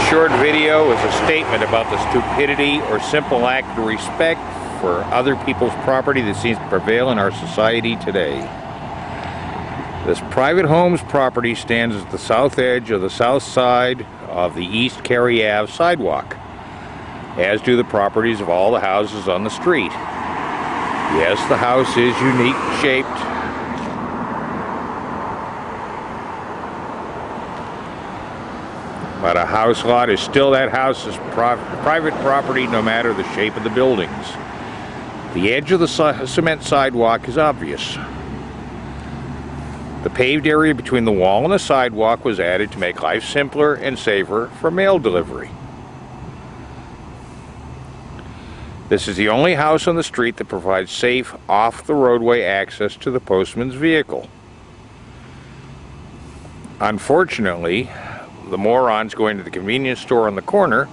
short video is a statement about the stupidity or simple act of respect for other people's property that seems to prevail in our society today. This private home's property stands at the south edge of the south side of the East Cary Ave sidewalk, as do the properties of all the houses on the street. Yes, the house is unique shaped, but a house lot is still that house's private property no matter the shape of the buildings. The edge of the cement sidewalk is obvious. The paved area between the wall and the sidewalk was added to make life simpler and safer for mail delivery. This is the only house on the street that provides safe, off-the-roadway access to the postman's vehicle. Unfortunately, the morons going to the convenience store on the corner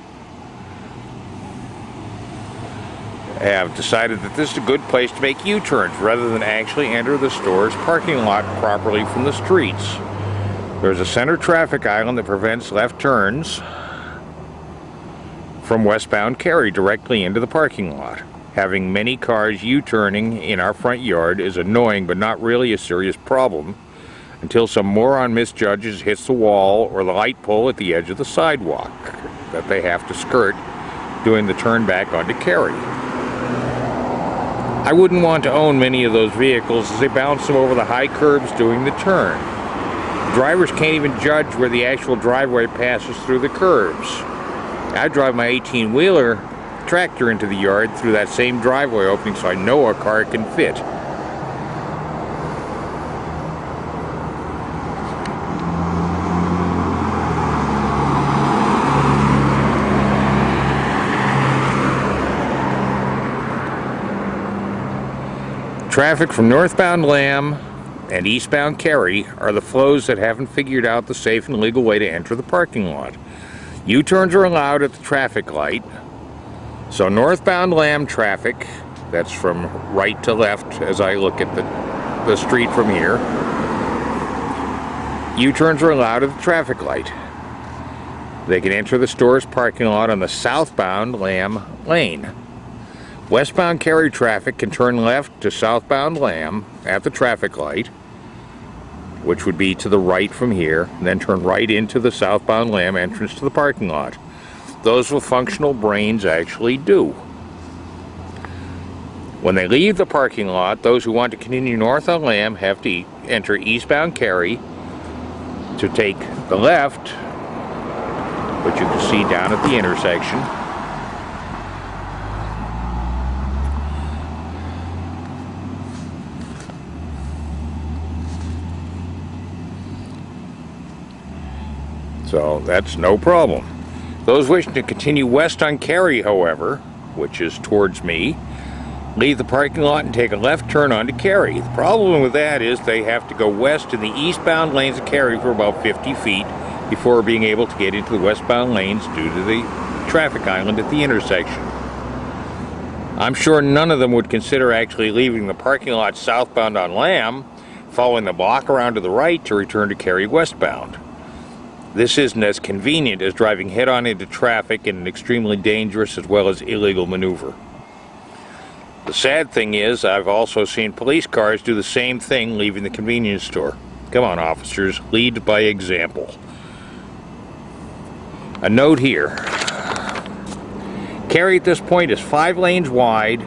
have decided that this is a good place to make U-turns rather than actually enter the store's parking lot properly from the streets. There's a center traffic island that prevents left turns from westbound Cary directly into the parking lot. Having many cars U-turning in our front yard is annoying but not really a serious problem until some moron misjudges, hits the wall or the light pole at the edge of the sidewalk that they have to skirt doing the turn back onto Cary. I wouldn't want to own many of those vehicles as they bounce them over the high curbs doing the turn. Drivers can't even judge where the actual driveway passes through the curbs. I drive my 18-wheeler tractor into the yard through that same driveway opening so I know a car can fit. Traffic from northbound Lamb and eastbound Cary are the flows that haven't figured out the safe and legal way to enter the parking lot. U-turns are allowed at the traffic light, so northbound Lamb traffic, that's from right to left as I look at the street from here, U-turns are allowed at the traffic light. They can enter the store's parking lot on the southbound Lamb lane. Westbound Cary traffic can turn left to southbound Lamb at the traffic light, which would be to the right from here, and then turn right into the southbound Lamb entrance to the parking lot. Those with functional brains actually do. When they leave the parking lot, those who want to continue north on Lamb have to enter eastbound Cary to take the left, which you can see down at the intersection. So that's no problem. Those wishing to continue west on Cary, however, which is towards me, leave the parking lot and take a left turn onto Cary. The problem with that is they have to go west in the eastbound lanes of Cary for about 50 feet before being able to get into the westbound lanes due to the traffic island at the intersection. I'm sure none of them would consider actually leaving the parking lot southbound on Lamb, following the block around to the right to return to Cary westbound. This isn't as convenient as driving head-on into traffic in an extremely dangerous as well as illegal maneuver. The sad thing is, I've also seen police cars do the same thing leaving the convenience store. Come on, officers, lead by example. A note here. Cary at this point is 5 lanes wide,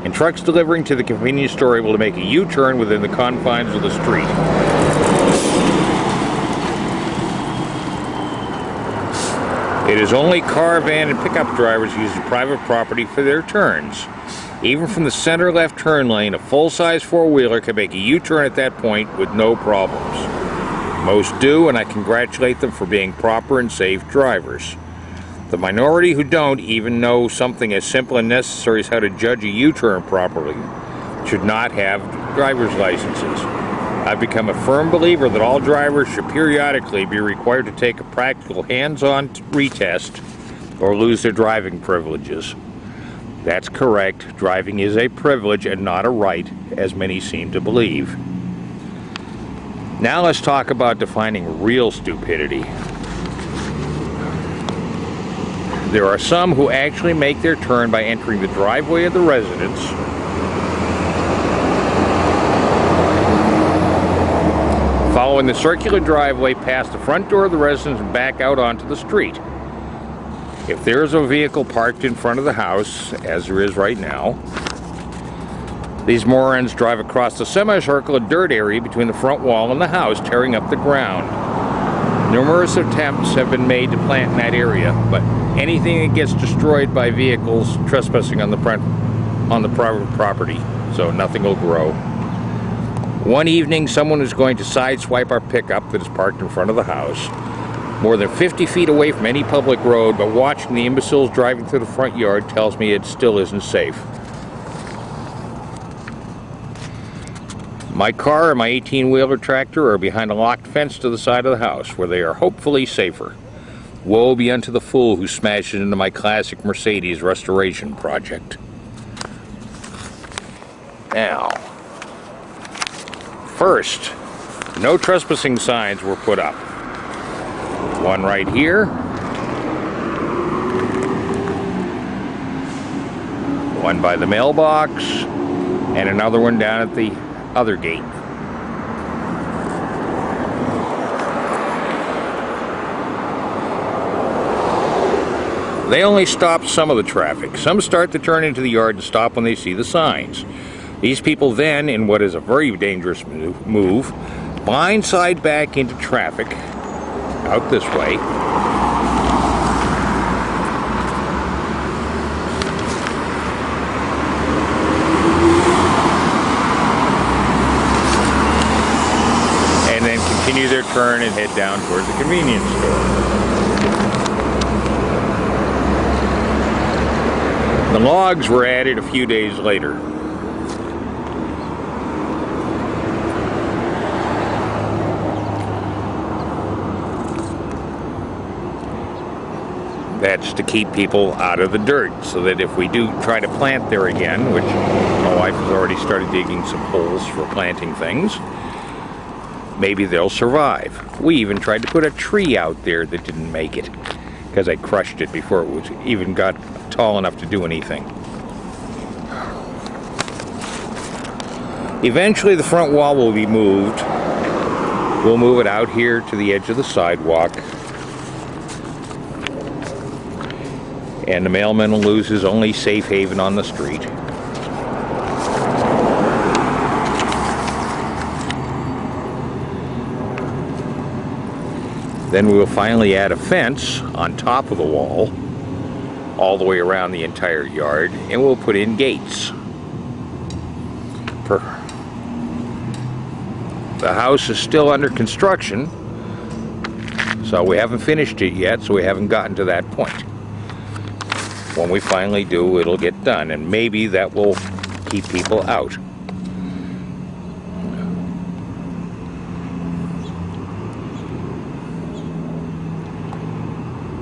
and trucks delivering to the convenience store are able to make a U-turn within the confines of the street. It is only car, van, and pickup drivers using private property for their turns. Even from the center left turn lane, a full-size four-wheeler can make a U-turn at that point with no problems. Most do, and I congratulate them for being proper and safe drivers. The minority who don't even know something as simple and necessary as how to judge a U-turn properly should not have driver's licenses. I've become a firm believer that all drivers should periodically be required to take a practical hands-on retest or lose their driving privileges. That's correct. Driving is a privilege and not a right, as many seem to believe. Now let's talk about defining real stupidity. There are some who actually make their turn by entering the driveway of the residence, following the circular driveway past the front door of the residence and back out onto the street. If there is a vehicle parked in front of the house, as there is right now, these morons drive across the semicircular dirt area between the front wall and the house, tearing up the ground. Numerous attempts have been made to plant in that area, but anything that gets destroyed by vehicles trespassing on the private property, so nothing will grow. One evening, someone was going to sideswipe our pickup that is parked in front of the house, more than 50 feet away from any public road, but watching the imbeciles driving through the front yard tells me it still isn't safe. My car and my 18-wheeler tractor are behind a locked fence to the side of the house, where they are hopefully safer. Woe be unto the fool who smashed into my classic Mercedes restoration project. Now, first, no trespassing signs were put up. One right here. One by the mailbox. And another one down at the other gate. They only stop some of the traffic. Some start to turn into the yard and stop when they see the signs. These people then, in what is a very dangerous move, blindside back into traffic out this way. And then continue their turn and head down towards the convenience store. The logs were added a few days later. That's to keep people out of the dirt, so that if we do try to plant there again, which my wife has already started digging some holes for planting things, maybe they'll survive. We even tried to put a tree out there that didn't make it, because I crushed it before it was even got tall enough to do anything. Eventually the front wall will be moved. We'll move it out here to the edge of the sidewalk. And the mailman will lose his only safe haven on the street. Then we will finally add a fence on top of the wall, all the way around the entire yard, and we'll put in gates. The house is still under construction, so we haven't finished it yet, so we haven't gotten to that point. When we finally do, it'll get done, and maybe that will keep people out.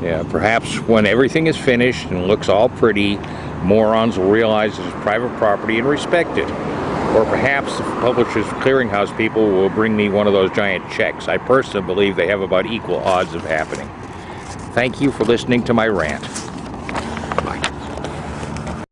Yeah, perhaps when everything is finished and looks all pretty, morons will realize it's private property and respect it. Or perhaps the Publishers Clearinghouse people will bring me one of those giant checks. I personally believe they have about equal odds of happening. Thank you for listening to my rant.